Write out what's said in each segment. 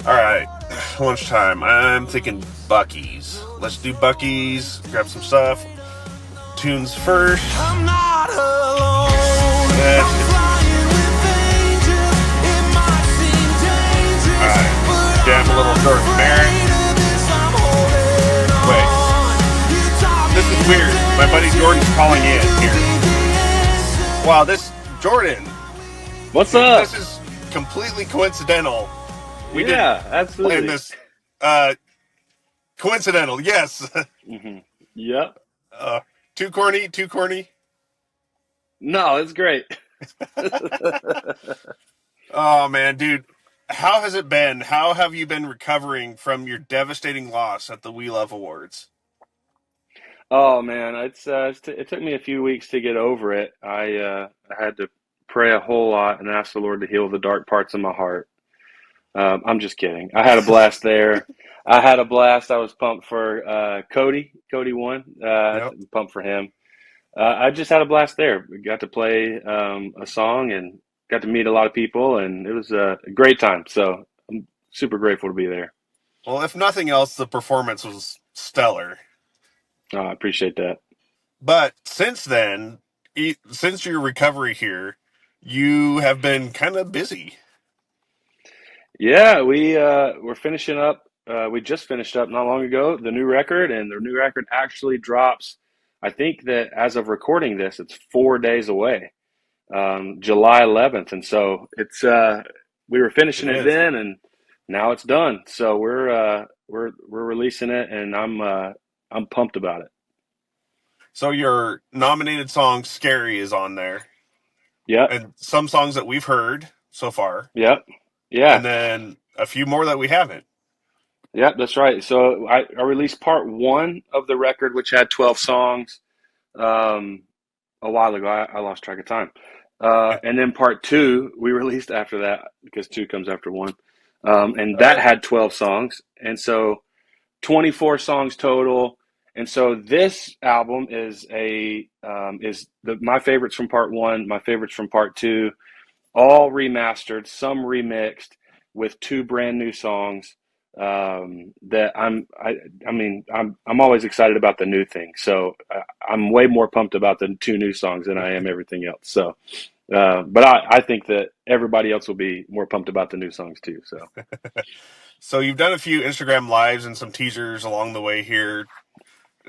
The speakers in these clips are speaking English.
All right, lunchtime. I'm thinking Bucky's. Let's do Bucky's. Grab some stuff. Tunes first. I'm not alone. Let's I'm hit. flying with angels. It might seem All dangerous, right, but I'm jam a little not Jordan Merritt. afraid of this. I'm holding Wait, on. You taught me this is to weird. My buddy dance in Jordan's calling when in you'll here. be the answer. Wow, this Jordan. What's This up? is completely coincidental. We didn't Yeah, plan absolutely. this. Uh, Coincidental. Yes. Yep. uh, too corny. Too corny. No, it's great. Oh man, dude, how has it been? How have you been recovering from your devastating loss at the We Love Awards? Oh man, it took me a few weeks to get over it. I had to pray a whole lot and ask the Lord to heal the dark parts of my heart. I'm just kidding. I had a blast there. I had a blast. I was pumped for Cody. Cody won. Yep. Pumped for him. I just had a blast there. We got to play a song and got to meet a lot of people, and it was a great time. So I'm super grateful to be there. Well, if nothing else, the performance was stellar. I appreciate that. But since then, since your recovery here, you have been kind of busy. Yeah, we're finishing up. We just finished up not long ago the new record, and the new record actually drops. I think that as of recording this, it's 4 days away, July 11th, and so it's we were It finishing it is. then, and now it's done. So we're releasing it, and I'm pumped about it. So your nominated song "Scary" is on there, Yep, and some songs that we've heard so far, yep, and yeah, then a few more that we haven't. yep. That's right. So I released part one of the record, which had 12 songs. Um, a while ago. I lost track of time. And then part two we released after that because two comes after one, and that Okay. had 12 songs, and so 24 songs total. And so this album is my favorites from part one, my favorites from part two, all remastered, some remixed with two brand new songs. That I mean, I'm always excited about the new thing. So I'm way more pumped about the two new songs than I am everything else. So, but I think that everybody else will be more pumped about the new songs too. So, So you've done a few Instagram lives and some teasers along the way here.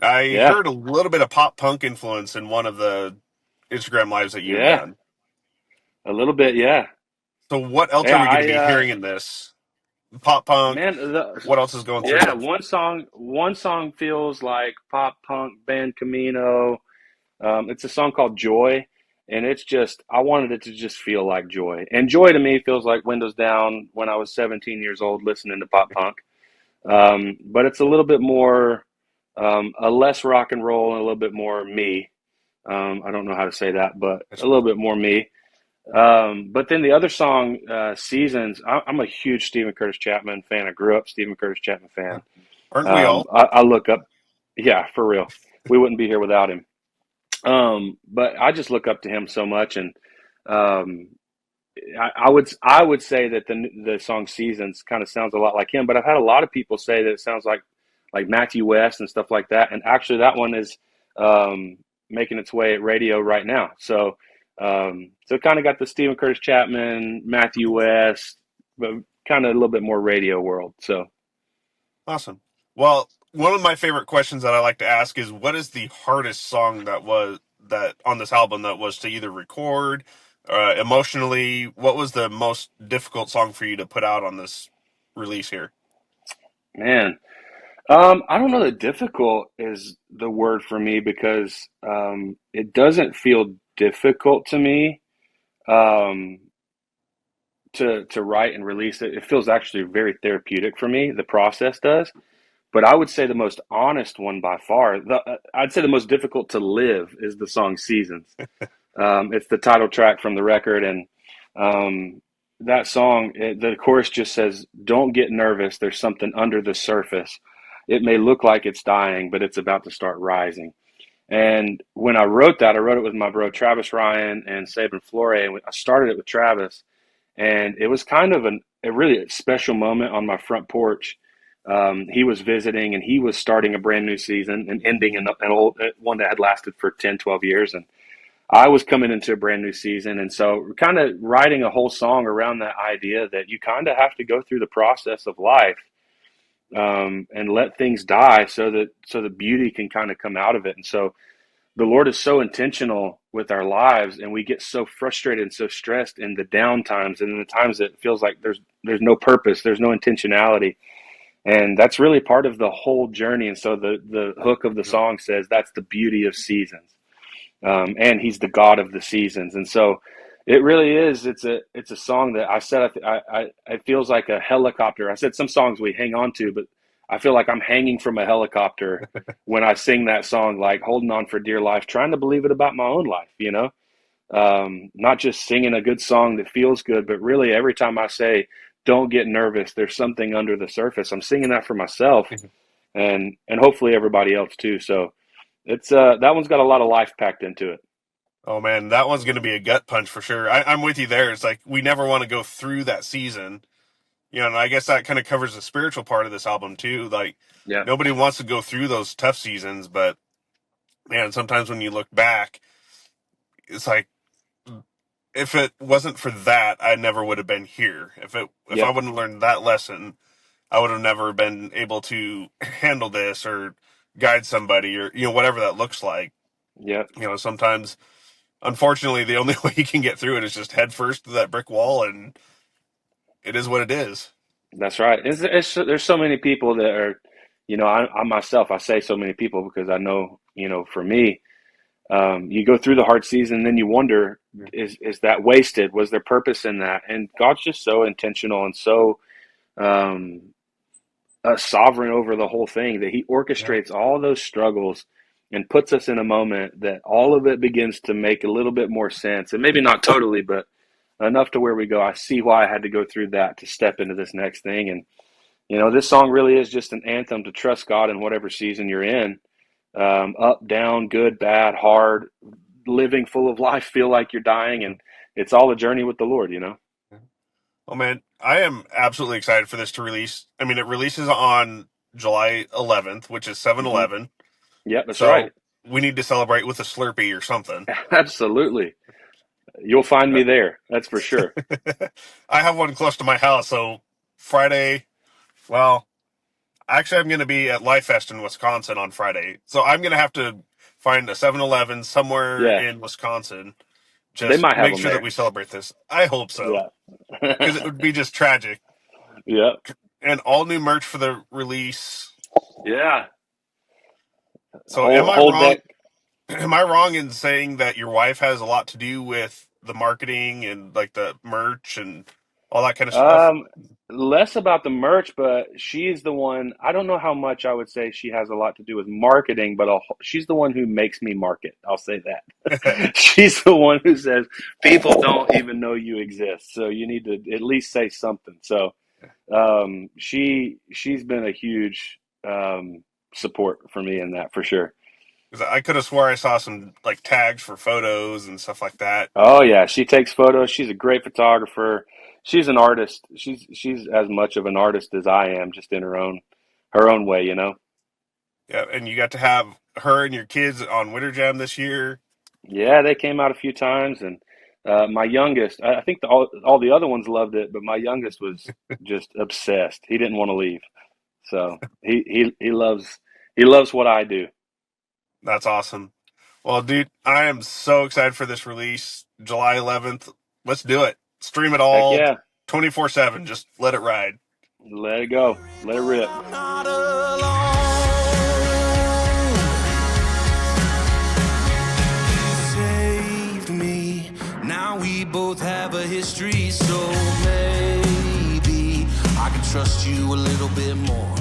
I yeah, heard a little bit of pop punk influence in one of the Instagram lives that you've yeah, done. a little bit, yeah, So what else are yeah. we going to be hearing in this? Pop punk. Man, What else is going through yeah, you? one song feels like pop punk band Camino. It's a song called Joy, and it's just, I wanted it to just feel like joy. And joy to me feels like Windows Down when I was 17 years old listening to pop punk. But it's a little bit more, a less rock and roll and a little bit more me. I don't know how to say that, but a little bit more me. But then the other song, Seasons, I'm a huge Stephen Curtis Chapman fan. I grew up Stephen Curtis Chapman fan. Aren't we all? I look up, yeah, for real. We wouldn't be here without him. But I just look up to him so much, and um, I would say that the song "Seasons" kind of sounds a lot like him. But I've had a lot of people say that it sounds like Matthew West and stuff like that. And actually, that one is um, making its way at radio right now. So so kind of got the Stephen Curtis Chapman, Matthew West, but kind of a little bit more radio world. So Awesome. Well, one of my favorite questions that I like to ask is what is the hardest song that on this album that was to either record emotionally? What was the most difficult song for you to put out on this release here? man. I don't know that difficult is the word for me because it doesn't feel difficult to me um, to write and release it. It feels actually very therapeutic for me. The process does, but I would say the most honest one by far. I'd say the most difficult to live is the song "Seasons." It's the title track from the record, and that song, the chorus just says, "Don't get nervous. There's something under the surface. It may look like it's dying, but it's about to start rising." And when I wrote that, I wrote it with my bro Travis Ryan and Sabin Flore. And I started it with Travis, And it was kind of a really special moment on my front porch. He was visiting and he was starting a brand new season and ending an old one that had lasted for 10, 12 years. And I was coming into a brand new season. And so kind of writing a whole song around that idea that you kind of have to go through the process of life, and let things die so the beauty can kind of come out of it. And so the Lord is so intentional with our lives, and we get so frustrated and so stressed in the down times and in the times that it feels like there's no purpose, there's no intentionality. And that's really part of the whole journey. And so the hook of the song says that's the beauty of seasons, and He's the God of the seasons. And so it really is. It's a song that I said it feels like a helicopter. I said some songs we hang on to, but I feel like I'm hanging from a helicopter when I sing that song, like holding on for dear life, trying to believe it about my own life. Not just singing a good song that feels good, but really every time I say, don't get nervous, there's something under the surface. I'm singing that for myself and hopefully everybody else too. So it's that one's got a lot of life packed into it. Oh man, that one's going to be a gut punch for sure. I'm with you there. It's like we never want to go through that season, and I guess that kind of covers the spiritual part of this album too. Like Yeah. nobody wants to go through those tough seasons, but man, sometimes when you look back, it's like if it wasn't for that, I never would have been here. If I Yep. wouldn't have learned that lesson, I would have never been able to handle this or guide somebody or whatever that looks like. Yep. Sometimes unfortunately the only way you can get through it is just head first to that brick wall, and it is what it is. That's right. There's so many people that are, I myself, I say so many people because I know, for me, you go through the hard season, then you wonder, is that wasted? Was there purpose in that? And God's just so intentional and so um, sovereign over the whole thing that He Yeah. orchestrates all those struggles and puts us in a moment that all of it begins to make a little bit more sense. And maybe not totally, but enough to where we go, I see why I had to go through that to step into this next thing. And this song really is just an anthem to trust God in whatever season you're in, up, down, good, bad, hard, living full of life, feel like you're dying. And it's all a journey with the Lord. Oh man, I am absolutely excited for this to release. I mean, it releases on July 11th, which is Hmm. 7/11. Yeah, that's right. So we need to celebrate with a Slurpee or something. Absolutely. You'll find me there. That's for sure. I have one close to my house, so Friday, well, actually I'm going to be at Life Fest in Wisconsin on Friday. So I'm going to have to find a 7-Eleven somewhere Yeah. in Wisconsin. They Just might have make them sure that there. we celebrate this. I hope so, Yeah. because it would be just tragic. Yeah. And all new merch for the release. Yeah. So am I Whole wrong? deck. Am I wrong in saying that your wife has a lot to do with the marketing and like the merch and all that kind of stuff? Um, Less about the merch, but she's the one. I don't know how much I would say she has a lot to do with marketing, but she's the one who makes me market. I'll say that. She's the one who says people don't even know you exist, so you need to at least say something. So she's been a huge support for me in that for sure. 'Cause I could have swore I saw some like tags for photos and stuff like that. Oh yeah, she takes photos. She's a great photographer. She's an artist. She's as much of an artist as I am, just in her own way. Yeah, and you got to have her and your kids on Winter Jam this year. Yeah, they came out a few times, and my youngest, I think all the other ones loved it, but my youngest was just obsessed. He didn't want to leave, so he loves what I do. That's awesome. Well, dude, I am so excited for this release, July 11th. Let's do it. Stream it Heck all yeah, 24/7. Just let it ride. let it go, let it rip. I'm not alone. You saved me. Now we both have a history, so maybe I can trust you a little bit more.